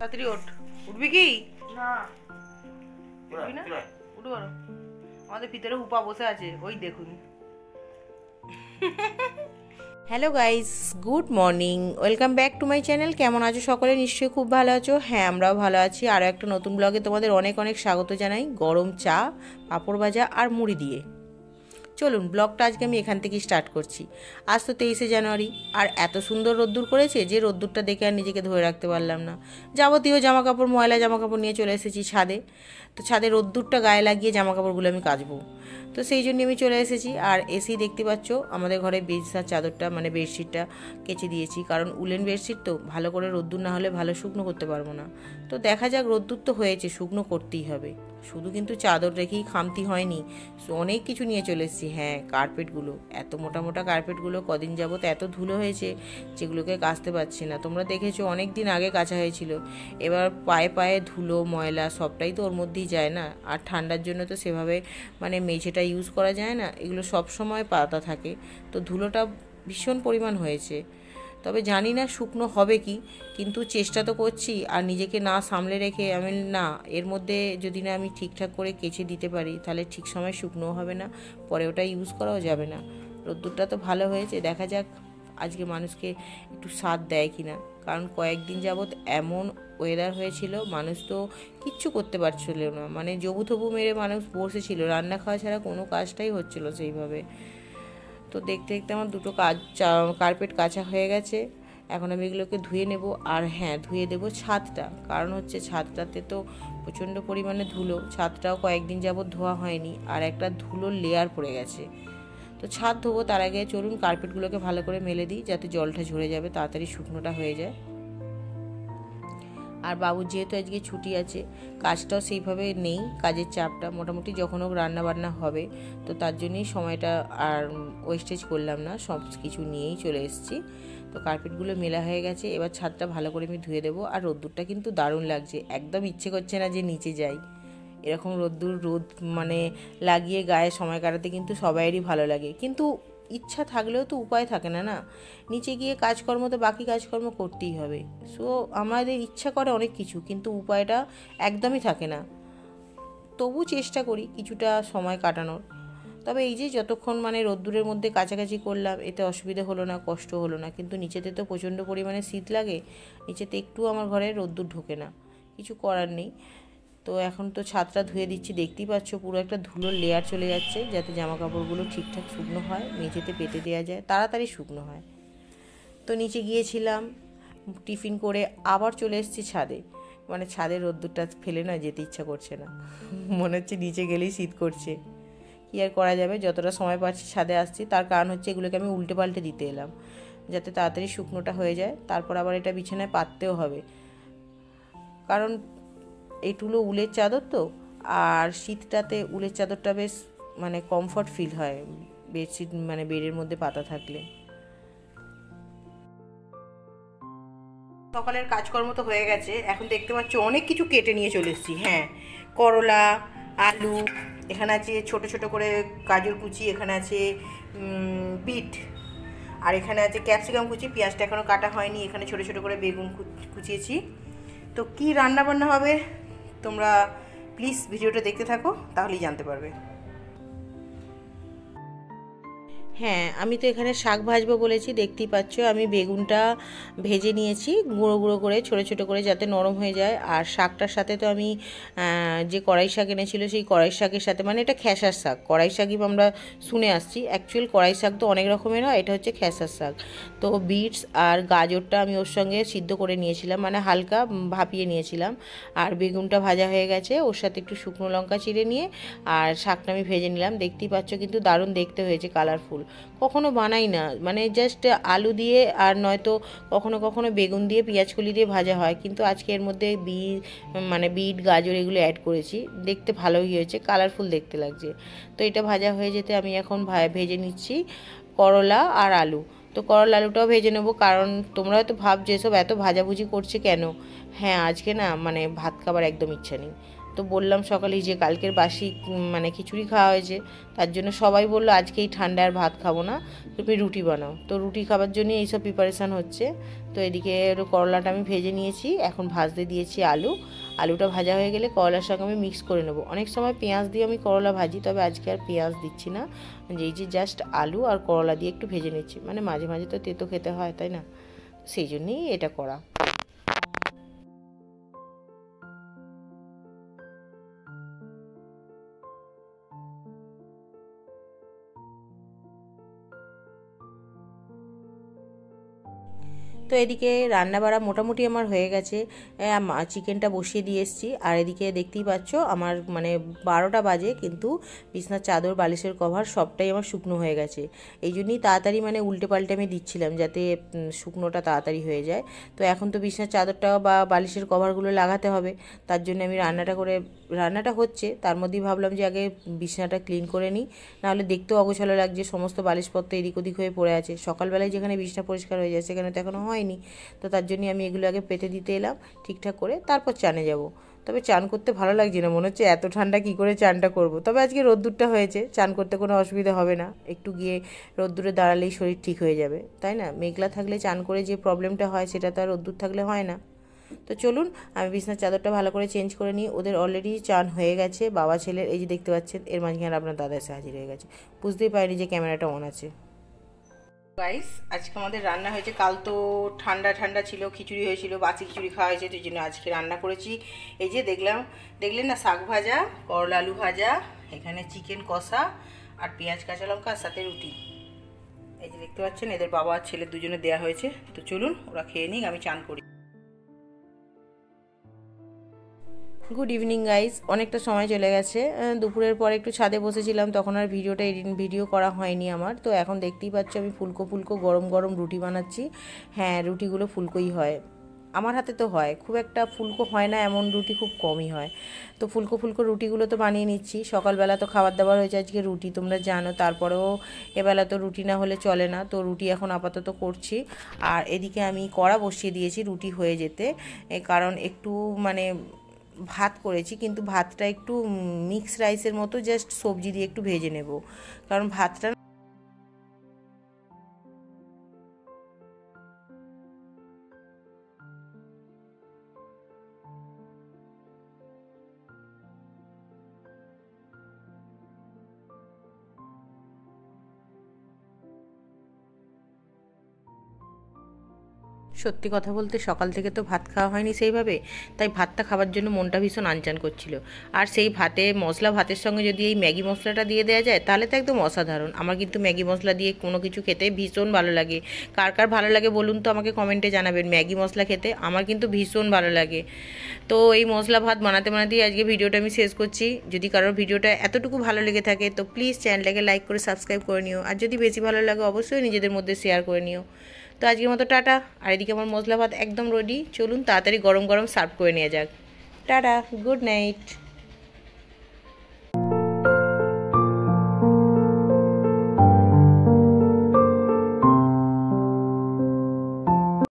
তাড়াতাড়ি ওঠ। উঠবি কি না উঠবি না? উঠবো না। আমাদের ভিতরে হুপা বসে আছে, ওই দেখুন। Hello guys, good morning, welcome back to my channel. কেমন আছো সকলে? নিশ্চয়ই খুব ভালো আছো। হ্যাঁ, আমরাও ভালো আছি। আরও একটা নতুন ব্লগে তোমাদের অনেক অনেক স্বাগত জানাই, গরম চা, পাঁপড় ভাজা আর মুড়ি দিয়ে। চলুন, ব্লগটা আজকে আমি এখান থেকেই স্টার্ট করছি। আজ তো 23শে জানুয়ারি, আর এত সুন্দর রোদ্দুর করেছে যে রোদ্দুরটা দেখে আর নিজেকে ধরে রাখতে পারলাম না। যাবতীয় জামাকাপড়, ময়লা জামাকাপড় নিয়ে চলে এসেছি ছাদে। তো ছাদে রোদ্দুরটা গায়ে লাগিয়ে জামাকাপড়গুলো আমি কাচবো, তো সেই জন্য আমি চলে এসেছি। আর এসি দেখতে পাচ্ছ, আমাদের ঘরে বিছানার চাদরটা মানে বেডশিটটা কেচে দিয়েছি, কারণ উলেন বেডশিট তো ভালো করে রোদ্দুর না হলে ভালো শুকনো করতে পারবো না। তো দেখা যাক, রোদ্দুর তো হয়েছে, শুকনো করতেই হবে। শুধু কিন্তু চাদর রেখেই খামতি হয়নি, অনেক কিছু নিয়ে চলে এসেছি। হ্যাঁ, কার্পেটগুলো, এত মোটা মোটা কার্পেটগুলো কদিন যাবত এত ধুলো হয়েছে, যেগুলোকে কাচতে পারছি না। তোমরা দেখেছো অনেক দিন আগে কাচা হয়েছিল, এবার পায়ে পায়ে ধুলো ময়লা সবটাই তো ওর মধ্যেই যায় না। আর ঠান্ডার জন্য তো সেভাবে মানে মেঝেটা ইউজ করা যায় না, এগুলো সব সময় পাতা থাকে, তো ধুলোটা ভীষণ পরিমাণ হয়েছে। তবে জানি না শুকনো হবে কি, কিন্তু চেষ্টা তো করছি। আর নিজেকে না সামলে রেখে আমি না, এর মধ্যে যদি না আমি ঠিকঠাক করে কেচে দিতে পারি, তাহলে ঠিক সময় শুকনোও হবে না, পরে ওটা ইউজ করাও যাবে না। রোদ্দুরটা তো ভালো হয়েছে, দেখা যাক আজকে মানুষকে একটু স্বাদ দেয় কি না। কারণ কয়েকদিন যাবৎ এমন ওয়েদার হয়েছিল, মানুষ তো কিচ্ছু করতে পারছিল না, মানে জবু থবু মেরে মানুষ বসেছিল, রান্না খাওয়া ছাড়া কোনো কাজটাই হচ্ছিল সেইভাবে। তো দেখতে দেখতে আমার দুটো কার্পেট কাঁচা হয়ে গেছে। এখন আমি এগুলোকে ধুয়ে নেব। আর হ্যাঁ, ধুয়ে দেব ছাদটা, কারণ হচ্ছে ছাদটাতে তো প্রচণ্ড পরিমাণে ধুলো, ছাদটাও কয়েকদিন যাবৎ ধোয়া হয়নি, আর একটা ধুলোর লেয়ার পড়ে গেছে। তো ছাদ ধোবো, তার আগে চলুন কার্পেটগুলোকে ভালো করে মেলে দিই, যাতে জলটা ঝরে যাবে, তাড়াতাড়ি শুকনোটা হয়ে যায়। আর বাবুর যেহেতু আজকে ছুটি আছে, কাজটাও সেইভাবে নেই, কাজের চাপটা মোটামুটি যখন হোক রান্না বান্না হবে, তো তার জন্যই সময়টা আর ওয়েস্টেজ করলাম না, সব কিছু নিয়েই চলে এসেছি। তো কার্পেটগুলো মেলা হয়ে গেছে, এবার ছাদটা ভালো করে আমি ধুয়ে দেবো। আর রোদ্দুরটা কিন্তু দারুণ লাগছে, একদম ইচ্ছে করছে না যে নিচে যাই। এরকম রোদ মানে লাগিয়ে গায়ে সময় কাটাতে কিন্তু সবাইয়েরই ভালো লাগে, কিন্তু ইচ্ছা থাকলেও তো উপায় থাকে না। না, নিচে গিয়ে কাজকর্ম তো বাকি কাজকর্ম করতেই হবে। সো আমাদের ইচ্ছা করে অনেক কিছু, কিন্তু উপায়টা একদমই থাকে না। তবু চেষ্টা করি কিছুটা সময় কাটানোর। তবে এই যে যতক্ষণ মানে রোদ্দুরের মধ্যে কাছাকাছি করলাম, এতে অসুবিধা হলো না, কষ্ট হলো না। কিন্তু নিচেতে তো প্রচণ্ড পরিমাণে শীত লাগে, নিচেতে একটু আমার ঘরে রোদ্দুর ঢোকে না, কিছু করার নেই। তো এখন তো ছাদটা ধুয়ে দিচ্ছি, দেখতেই পাচ্ছ পুরো একটা ধুলোর লেয়ার চলে যাচ্ছে, যাতে জামা কাপড়গুলো ঠিকঠাক শুকনো হয়, মেঝেতে পেতে দেওয়া যায়, তাড়াতাড়ি শুকনো হয়। তো নিচে গিয়েছিলাম টিফিন করে, আবার চলে এসেছি ছাদে। মানে ছাদের রোদ্দুরটা ফেলে না যেতে ইচ্ছা করছে না, মনে হচ্ছে নিচে গেলেই শীত করছে। কী আর করা যাবে, যতটা সময় পাচ্ছি ছাদে আসছি। তার কারণ হচ্ছে এগুলোকে আমি উল্টে পাল্টে দিতে এলাম, যাতে তাড়াতাড়ি শুকনোটা হয়ে যায়। তারপর আবার এটা বিছানায় পাততেও হবে, কারণ এইগুলো উলের চাদর তো, আর শীতটাতে উলের চাদরটা বেশ মানে কমফর্ট ফিল হয় বেডশিট মানে বেডের মধ্যে পাতা থাকলে। সকালের কাজকর্ম তো হয়ে গেছে, এখন দেখতে পাচ্ছি অনেক কিছু কেটে নিয়ে চলে এসেছি। হ্যাঁ, করলা, আলু, এখানে আছে ছোট ছোট করে গাজর কুচি, এখানে আছে বিট, আর এখানে আছে ক্যাপসিকাম কুচি, পেঁয়াজটা এখনও কাটা হয়নি, এখানে ছোট ছোট করে বেগুন কুচিয়েছি। তো কী রান্না বান্না হবে তোমরা প্লিজ ভিডিওটা দেখতে থাকো, তাহলেই জানতে পারবে। হ্যাঁ, আমি তো এখানে শাক ভাজবো বলেছি, দেখতেই পাচ্ছ আমি বেগুনটা ভেজে নিয়েছি গুঁড়ো গুঁড়ো করে, ছোটো ছোটো করে, যাতে নরম হয়ে যায়। আর শাকটার সাথে তো আমি যে কড়াই শাক এনেছিল, সেই কড়াই শাকের সাথে, মানে এটা খেসার শাক, কড়াই শাকই আমরা শুনে আসছি, অ্যাকচুয়াল কড়াই শাক তো অনেক রকমের হয়, এটা হচ্ছে খেসার শাক। তো বিটস আর গাজরটা আমি ওর সঙ্গে সিদ্ধ করে নিয়েছিলাম, মানে হালকা ভাপিয়ে নিয়েছিলাম। আর বেগুনটা ভাজা হয়ে গেছে, ওর সাথে একটু শুকনো লঙ্কা চিড়ে নিয়ে আর শাকটা আমি ভেজে নিলাম। দেখতেই পাচ্ছ কিন্তু দারুণ দেখতে হয়েছে, কালারফুল। কখনো বানাই না, মানে জাস্ট আলু দিয়ে, আর নয়তো কখনো কখনো বেগুন দিয়ে, পেঁয়াজকলি দিয়ে ভাজা হয়, কিন্তু আজকে এর মধ্যে মানে বিট গাজর এগুলো অ্যাড করেছি, দেখতে ভালোই হয়েছে, কালারফুল দেখতে লাগছে। তো এটা ভাজা হয়ে যেতে আমি এখন ভেজে নিচ্ছি করলা আর আলু। তো করলা আলুটাও ভেজে নেবো, কারণ তোমরা হয়তো ভাবছো এসব এত ভাজাভুজি করছে কেন। হ্যাঁ, আজকে না মানে ভাত খাবার একদম ইচ্ছা নেই, তো বললাম সকালেই যে কালকের বাসি মানে খিচুড়ি খাওয়া হয়েছে, তার জন্য সবাই বললো আজকে এই ঠান্ডায় আর ভাত খাবো না, তুমি রুটি বানাও। তো রুটি খাবার জন্য এইসব প্রিপারেশান হচ্ছে। তো এদিকে করলাটা আমি ভেজে নিয়েছি, এখন ভাজতে দিয়েছি আলু। আলুটা ভাজা হয়ে গেলে করলার সঙ্গে আমি মিক্স করে নেবো। অনেক সময় পেঁয়াজ দিয়ে আমি করলা ভাজি, তবে আজকে আর পেঁয়াজ দিচ্ছি না, এই যে জাস্ট আলু আর করলা দিয়ে একটু ভেজে নিচ্ছি। মানে মাঝে মাঝে তো তেতো খেতে হয়, তাই না? সেই জন্যই এটা করা। তো এদিকে রান্না বাড়া মোটামুটি আমার হয়ে গেছে, চিকেনটা বসিয়ে দিয়ে এসেছি। আর এদিকে দেখতেই পাচ্ছ আমার মানে 12টা বাজে, কিন্তু বিছনার চাদর বালিশের কভার সবটাই আমার শুকনো হয়ে গেছে। এই জন্যই তাড়াতাড়ি মানে উল্টে পাল্টে আমি দিচ্ছিলাম, যাতে শুকনোটা তাড়াতাড়ি হয়ে যায়। তো এখন তো বিছনার চাদরটা বা বালিশের কভারগুলো লাগাতে হবে, তার জন্য আমি রান্নাটা হচ্ছে, তার মধ্যেই ভাবলাম যে আগে বিছনাটা ক্লিন করে নিই, নাহলে দেখতেও অগোছালো লাগছে, সমস্ত বালিশপত্র এদিক ওদিক হয়ে পড়ে আছে। সকালবেলায় যেখানে বিছনা পরিষ্কার হয়ে যায় সেখানে তো এখনও হয়নি। তো তার জন্যই আমি এগুলো আগে পেতে দিতে এলাম ঠিকঠাক করে, তারপর চানে যাব। তবে চান করতে ভালো লাগছে না, মনে হচ্ছে এত ঠান্ডা কী করে চানটা করব। তবে আজকে রোদ্দুরটা হয়েছে, চান করতে কোনো অসুবিধা হবে না, একটু গিয়ে রোদ্দুরে দাঁড়ালেই শরীর ঠিক হয়ে যাবে, তাই না? মেঘলা থাকলে চান করে যে প্রবলেমটা হয় সেটা তো আর রোদ্দুর থাকলে হয় না। তো চলুন আমি বিছনার চাদরটা ভালো করে চেঞ্জ করে নিই। ওদের অলরেডি চান হয়ে গেছে, বাবা ছেলের, এই যে দেখতে পাচ্ছেন, এর মাঝখানে আপনার দাদা এসে হাজির হয়ে গেছে। বুঝতেই পারিনি যে ক্যামেরাটা অন আছে। গাইস, আজকে আমাদের রান্না হয়েছে, কাল তো ঠান্ডা ঠান্ডা ছিল, খিচুড়ি হয়েছিল, বাসি খিচুড়ি খাওয়া হয়েছে, সেই জন্য আজকে রান্না করেছি। এই যে দেখলেন না, শাক ভাজা, করলা আলু ভাজা, এখানে চিকেন কষা আর পেঁয়াজ কাঁচা লঙ্কা, আর সাথে রুটি। এই যে দেখতে পাচ্ছেন, এদের বাবা আর ছেলে দুজনে দেওয়া হয়েছে। তো চলুন ওরা খেয়ে নিক, আমি চান করি। গুড ইভিনিং গাইজ, অনেকটা সময় চলে গেছে, দুপুরের পর একটু ছাদে বসেছিলাম, তখন আর ভিডিও করা হয়নি আমার। তো এখন দেখতেই পাচ্ছ আমি ফুলকো ফুলকো গরম গরম রুটি বানাচ্ছি। হ্যাঁ, রুটিগুলো ফুলকোই হয়, আমার হাতে তো হয়, খুব একটা ফুলকো হয় না, এমন রুটি খুব কমই হয়। তো ফুলকো ফুলকো রুটিগুলো তো বানিয়ে নিচ্ছি। সকালবেলা তো খাবার দাবার হয়েছে আজকে রুটি, তোমরা জানো, তারপরেও এবেলা তো রুটি না হলে চলে না, তো রুটি এখন আপাতত করছি। আর এদিকে আমি কড়া বসিয়ে দিয়েছি রুটি হয়ে যেতে, কারণ একটু মানে ভাত করেছি, কিন্তু ভাতটা একটু মিক্স রাইসের মতো, জাস্ট সবজি দিয়ে একটু ভেজে নেব, কারণ ভাতটা সত্যি কথা বলতে সকাল থেকে তো ভাত খাওয়া হয়নি সেইভাবে, তাই ভাতটা খাবার জন্য মনটা ভীষণ আনচান করছিল। আর সেই ভাতের সঙ্গে যদি এই ম্যাগি মশলাটা দিয়ে দেওয়া যায় তাহলে তো একদম অসাধারণ। আমার কিন্তু ম্যাগি মশলা দিয়ে কোনো কিছু খেতে ভীষণ ভালো লাগে। কার কার ভালো লাগে বলুন তো, আমাকে কমেন্টে জানাবেন। ম্যাগি মশলা খেতে আমার কিন্তু ভীষণ ভালো লাগে। তো এই মশলা ভাত বানাতে বানাতেই আজকে ভিডিওটা আমি শেষ করছি। যদি কারোর ভিডিওটা এতটুকু ভালো লেগে থাকে তো প্লিজ চ্যানেলটাকে লাইক করে সাবস্ক্রাইব করে নিও, আর যদি বেশি ভালো লাগে অবশ্যই নিজেদের মধ্যে শেয়ার করে নিও। তো আজকের মতো টাটা। আর এদিকে আমার মশলা ভাত একদম রেডি, চলুন তাড়াতাড়ি গরম গরম সার্ভ করে নিয়ে যাক। Tata, good night.